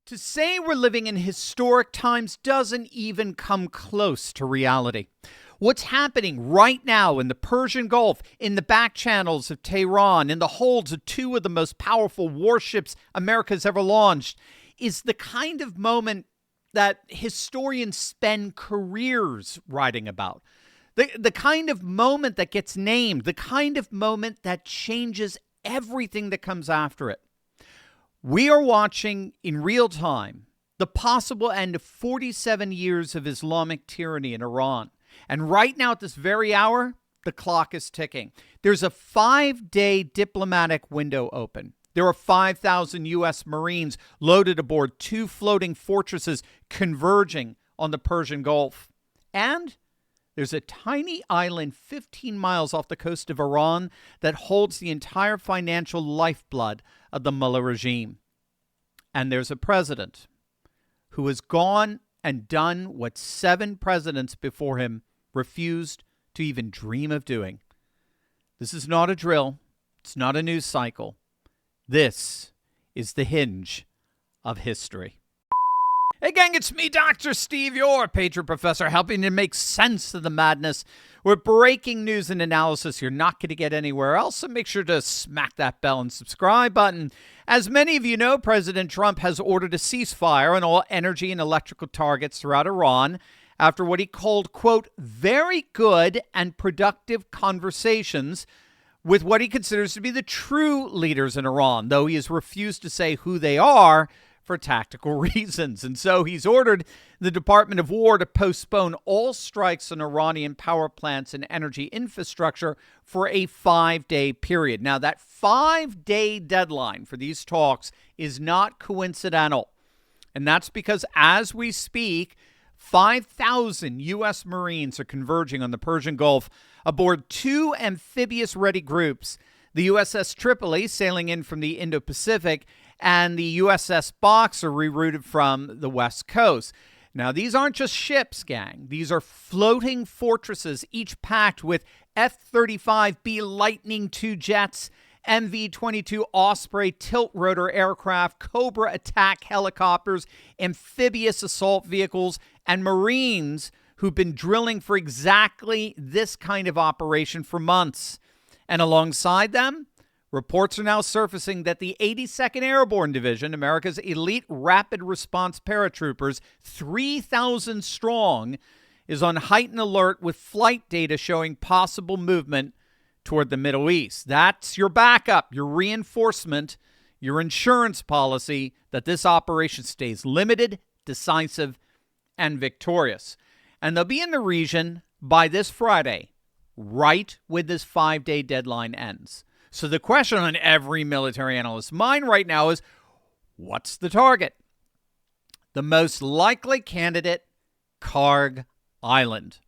To say we're living in historic times doesn't even come close to reality. What's happening right now in the Persian Gulf, in the back channels of Tehran, in the holds of two of the most powerful warships America's ever launched, is the kind of moment that historians spend careers writing about. The kind of moment that gets named, the kind of moment that changes everything that comes after it. We are watching in real time the possible end of 47 years of Islamic tyranny in Iran. And right now, at this very hour, the clock is ticking. There's a 5-day diplomatic window open. There are 5,000 U.S. Marines loaded aboard two floating fortresses converging on the Persian Gulf. And there's a tiny island 15 miles off the coast of Iran that holds the entire financial lifeblood of the Mullah regime. And there's a president who has gone and done what 7 presidents before him refused to even dream of doing. This is not a drill. It's not a news cycle. This is the hinge of history. Hey gang, it's me, Dr. Steve, your Patriot Professor, helping to make sense of the madness with breaking news and analysis you're not going to get anywhere else, so make sure to smack that bell and subscribe button. As many of you know, President Trump has ordered a ceasefire on all energy and electrical targets throughout Iran after what he called, quote, very good and productive conversations with what he considers to be the true leaders in Iran, though he has refused to say who they are for tactical reasons. And so he's ordered the Department of War to postpone all strikes on Iranian power plants and energy infrastructure for a 5-day period. Now, that 5-day deadline for these talks is not coincidental. And that's because as we speak, 5,000 U.S. Marines are converging on the Persian Gulf aboard 2 amphibious-ready groups, the USS Tripoli sailing in from the Indo-Pacific, and the USS Boxer rerouted from the West Coast. Now, these aren't just ships, gang. These are floating fortresses, each packed with F-35B Lightning II jets, MV-22 Osprey tilt-rotor aircraft, Cobra attack helicopters, amphibious assault vehicles, and Marines who've been drilling for exactly this kind of operation for months. And alongside them, reports are now surfacing that the 82nd Airborne Division, America's elite rapid response paratroopers, 3,000 strong, is on heightened alert with flight data showing possible movement toward the Middle East. That's your backup, your reinforcement, your insurance policy that this operation stays limited, decisive, and victorious. And they'll be in the region by this Friday, right when this 5-day deadline ends. So the question on every military analyst's mind right now is, what's the target? The most likely candidate, Kharg Island.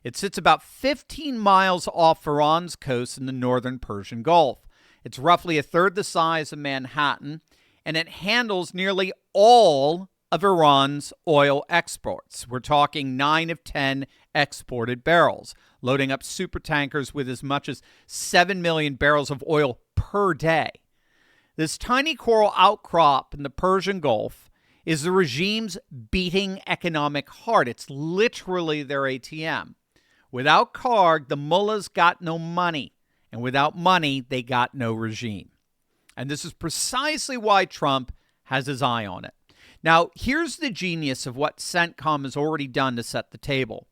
It sits about 15 miles off Iran's coast in the northern Persian Gulf. It's roughly a third the size of Manhattan, and it handles nearly all of Iran's oil exports. We're talking 9 of 10 exported barrels, loading up supertankers with as much as 7 million barrels of oil per day. This tiny coral outcrop in the Persian Gulf is the regime's beating economic heart. It's literally their ATM. Without Kharg, the mullahs got no money, and without money, they got no regime. And this is precisely why Trump has his eye on it. Now, here's the genius of what CENTCOM has already done to set the table.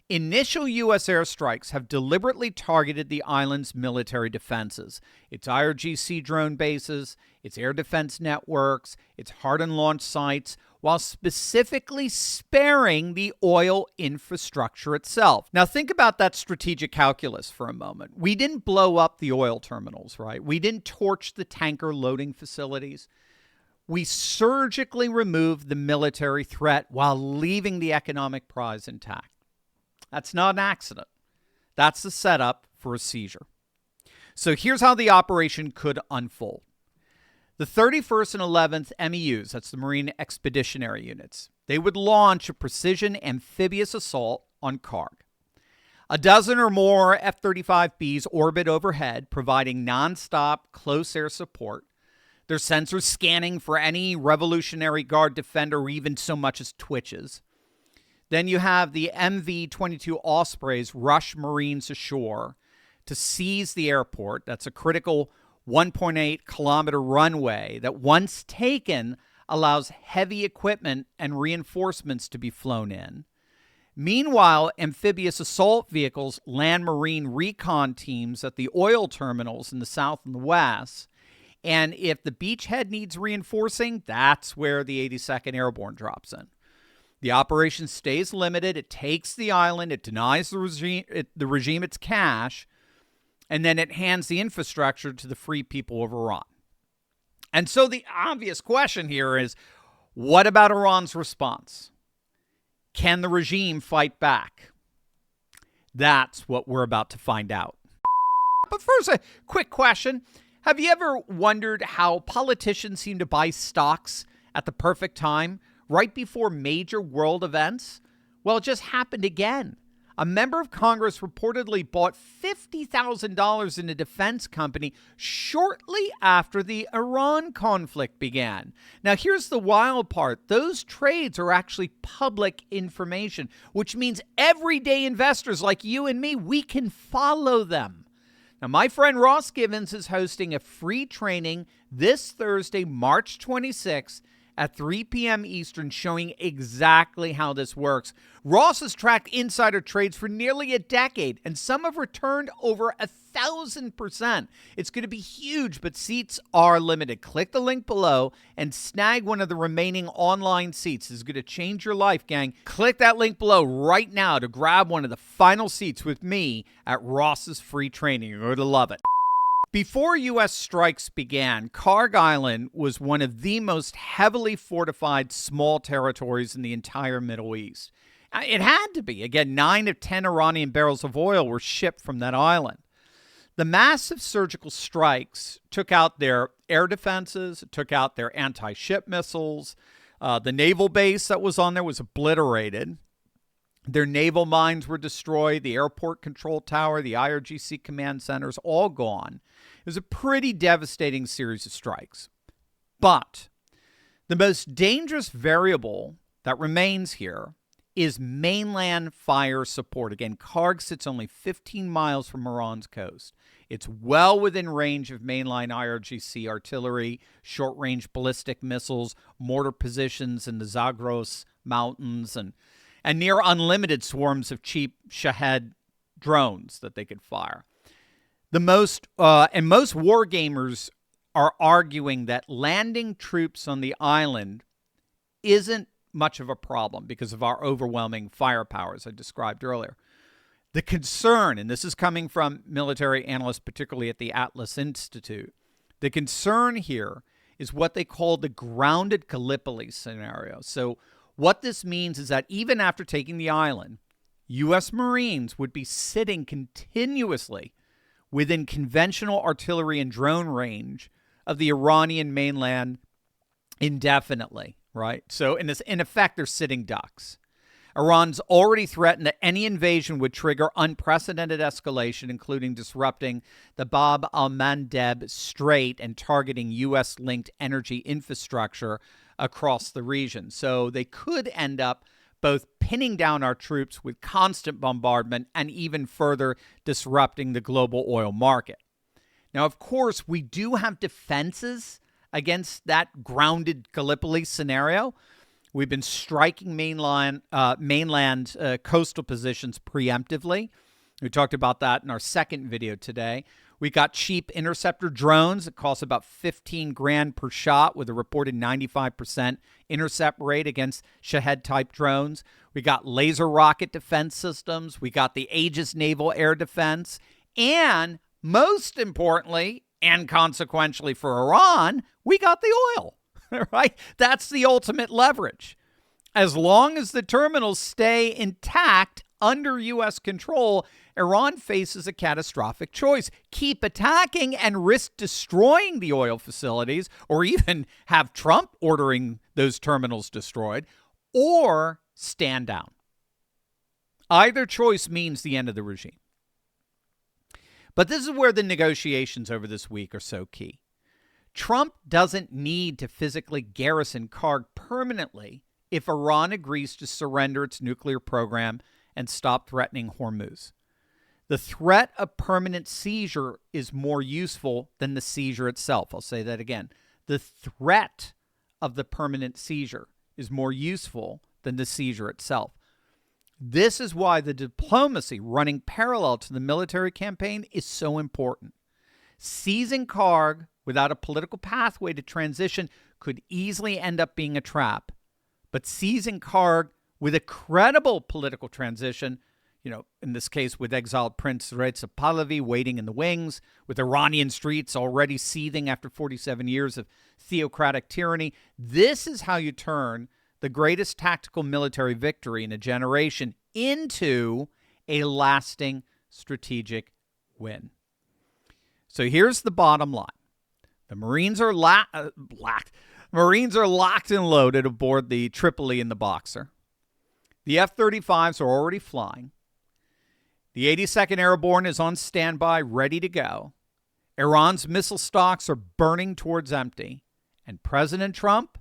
Initial U.S. airstrikes have deliberately targeted the island's military defenses, its IRGC drone bases, its air defense networks, its hardened launch sites, while specifically sparing the oil infrastructure itself. Now, think about that strategic calculus for a moment. We didn't blow up the oil terminals, right? We didn't torch the tanker loading facilities. We surgically removed the military threat while leaving the economic prize intact. That's not an accident. That's the setup for a seizure. So here's how the operation could unfold. The 31st and 11th MEUs, that's the Marine Expeditionary Units, they would launch a precision amphibious assault on Kharg. A dozen or more F-35Bs orbit overhead, providing nonstop close air support. Their sensors scanning for any Revolutionary Guard defender or even so much as twitches. Then you have the MV-22 Ospreys rush Marines ashore to seize the airport. That's a critical 1.8-kilometer runway that, once taken, allows heavy equipment and reinforcements to be flown in. Meanwhile, amphibious assault vehicles land Marine recon teams at the oil terminals in the south and the west. And if the beachhead needs reinforcing, that's where the 82nd Airborne drops in. The operation stays limited. It takes the island. It denies the regime its cash. And then it hands the infrastructure to the free people of Iran. And so the obvious question here is, what about Iran's response? Can the regime fight back? That's what we're about to find out. But first, a quick question. Have you ever wondered how politicians seem to buy stocks at the perfect time, right before major world events? Well, it just happened again. A member of Congress reportedly bought $50,000 in a defense company shortly after the Iran conflict began. Now, here's the wild part. Those trades are actually public information, which means everyday investors like you and me, we can follow them. Now, my friend Ross Givens is hosting a free training this Thursday, March 26th at 3 p.m. Eastern, showing exactly how this works. Ross has tracked insider trades for nearly a decade, and some have returned over 1,000%. It's going to be huge, but seats are limited. Click the link below and snag one of the remaining online seats. This is going to change your life, gang. Click that link below right now to grab one of the final seats with me at Ross's free training. You're going to love it. Before U.S. strikes began, Kharg Island was one of the most heavily fortified small territories in the entire Middle East. It had to be. Again, 9 of 10 Iranian barrels of oil were shipped from that island. The massive surgical strikes took out their air defenses, took out their anti-ship missiles. The naval base that was on there was obliterated. Their naval mines were destroyed, the airport control tower, the IRGC command centers, all gone. It was a pretty devastating series of strikes. But the most dangerous variable that remains here is mainland fire support. Again, Kharg sits only 15 miles from Iran's coast. It's well within range of mainline IRGC artillery, short-range ballistic missiles, mortar positions in the Zagros Mountains, and near unlimited swarms of cheap Shahed drones that they could fire. Most war gamers are arguing that landing troops on the island isn't much of a problem because of our overwhelming firepower, as I described earlier. The concern, and this is coming from military analysts, particularly at the Atlas Institute, the concern here is what they call the grounded Gallipoli scenario. So what this means is that even after taking the island, U.S. Marines would be sitting continuously within conventional artillery and drone range of the Iranian mainland indefinitely, right? So in effect, they're sitting ducks. Iran's already threatened that any invasion would trigger unprecedented escalation, including disrupting the Bab al-Mandeb Strait and targeting U.S.-linked energy infrastructure across the region. So they could end up both pinning down our troops with constant bombardment and even further disrupting the global oil market. Now, of course, we do have defenses against that grounded Gallipoli scenario. We've been striking mainland coastal positions preemptively. We talked about that in our second video today. We got cheap interceptor drones. It costs about $15,000 per shot with a reported 95% intercept rate against Shahed-type drones. We got laser rocket defense systems. We got the Aegis naval air defense. And most importantly, and consequentially for Iran, we got the oil, right? That's the ultimate leverage. As long as the terminals stay intact under U.S. control, Iran faces a catastrophic choice. Keep attacking and risk destroying the oil facilities, or even have Trump ordering those terminals destroyed, or stand down. Either choice means the end of the regime. But this is where the negotiations over this week are so key. Trump doesn't need to physically garrison Kharg permanently if Iran agrees to surrender its nuclear program and stop threatening Hormuz. The threat of permanent seizure is more useful than the seizure itself. I'll say that again. The threat of the permanent seizure is more useful than the seizure itself. This is why the diplomacy running parallel to the military campaign is so important. Seizing Kharg without a political pathway to transition could easily end up being a trap. But seizing Kharg with a credible political transition, in this case with exiled Prince Reza Pahlavi waiting in the wings, with Iranian streets already seething after 47 years of theocratic tyranny, this is how you turn the greatest tactical military victory in a generation into a lasting strategic win. So here's the bottom line. The Marines are locked and loaded aboard the Tripoli and the Boxer. The F-35s are already flying. The 82nd Airborne is on standby, ready to go. Iran's missile stocks are burning towards empty. And President Trump,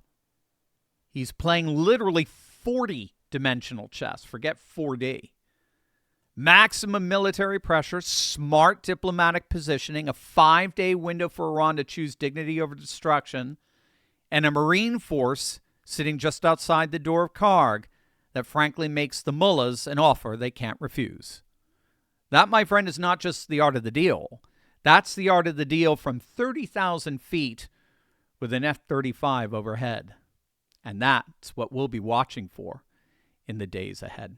he's playing literally 40-dimensional chess. Forget 4D. Maximum military pressure, smart diplomatic positioning, a 5-day window for Iran to choose dignity over destruction, and a Marine force sitting just outside the door of Kharg that frankly makes the mullahs an offer they can't refuse. That, my friend, is not just the art of the deal. That's the art of the deal from 30,000 feet with an F-35 overhead. And that's what we'll be watching for in the days ahead.